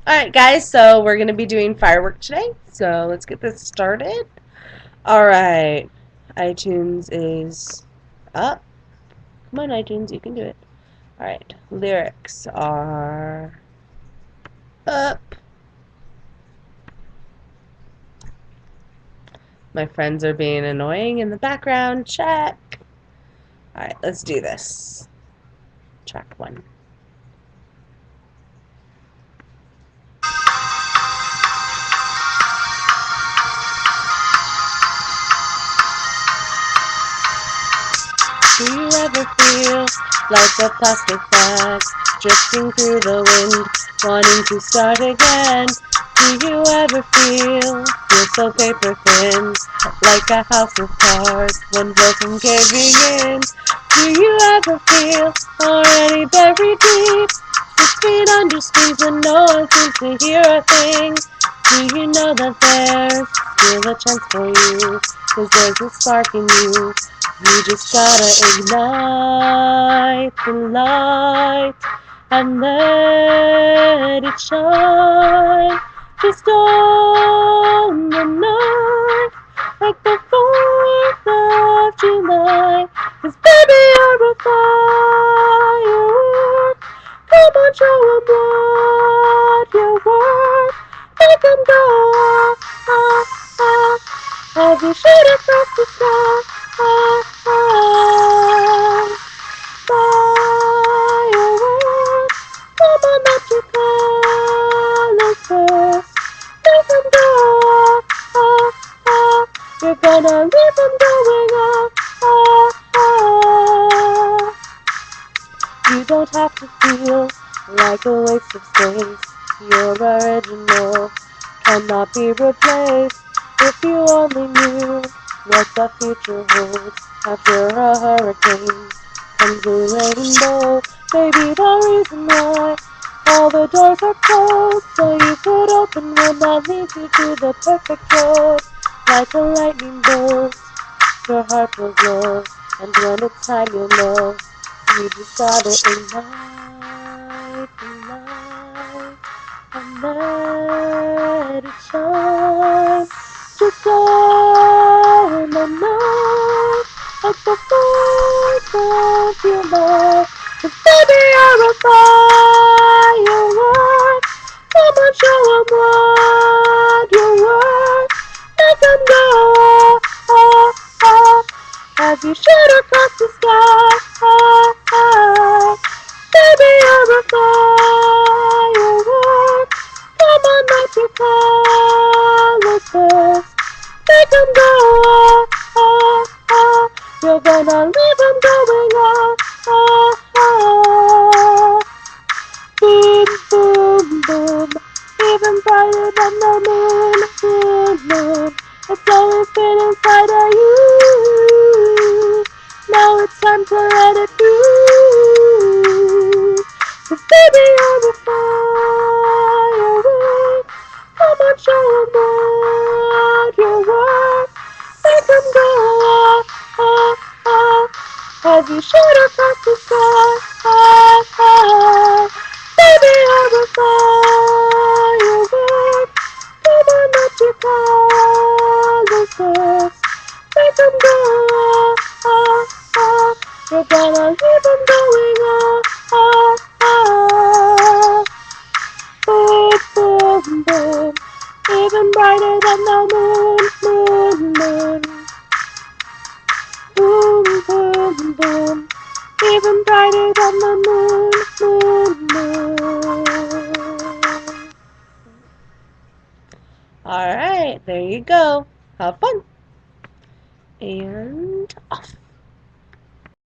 Alright guys, so we're going to be doing firework today, so let's get this started. Alright, iTunes is up. Come on iTunes, you can do it. Alright, lyrics are up. My friends are being annoying in the background, check. Alright, let's do this. Track 1. Do you ever feel like a plastic bag drifting through the wind, wanting to start again? Do you ever feel you're so paper thin, like a house of cards, one blow from caving in? Do you ever feel already buried deep, 6 feet under streets and no one seems to hear a thing? Do you know that there's still a chance for you, 'cause there's a spark in you? You just gotta ignite the light and let it shine. Just on the night, like the 4th of July. 'Cause baby, you're a firework. Come on, show 'em what you're worth. Make 'em go, ah, ah. As you shoot across the sky, fireworks. Come on, let your colors burst. Make 'em go, ah, ah. You're gonna leave them going, ah, ah. You don't have to feel like a waste of space. Your original cannot be replaced. If you only knew what the future holds after a hurricane comes a rainbow. Maybe the reason why all the doors are closed, so you could open one that leads you to the perfect road. Like a lightning bolt, your heart will glow, and when it's time you'll know. You just gotta ignite the light and let it shine. Just on the night, like the 4th of July. 'Cause baby, you're a firework. Come on, show 'em what you're worth. Make 'em go, ah, ah. As you shoot across the sky, ah, ah. Baby, you're a firework. Come on, let your colors burst. Make 'em go, ah, ah, ah. You're gonna leave 'em going, ah, ah, ah. Boom, boom, boom. Even brighter than the moon, moon, moon. It's always been inside of you. Now it's time to let it through. 'Cause baby, you're a firework. Come on, show 'em what you're worth. Make 'em go, ah, ah, ah. As you shoot across the sky, ah, ah. Baby, you're a firework. Come on, let your colors burst. Make 'em go, ah, ah. You're gonna leave 'em going, ah, ah, ah. Boom, boom, boom. Even brighter than the moon, moon, moon. Boom, boom, boom. Even brighter than the moon, moon, moon. Alright, there you go. Have fun. And off.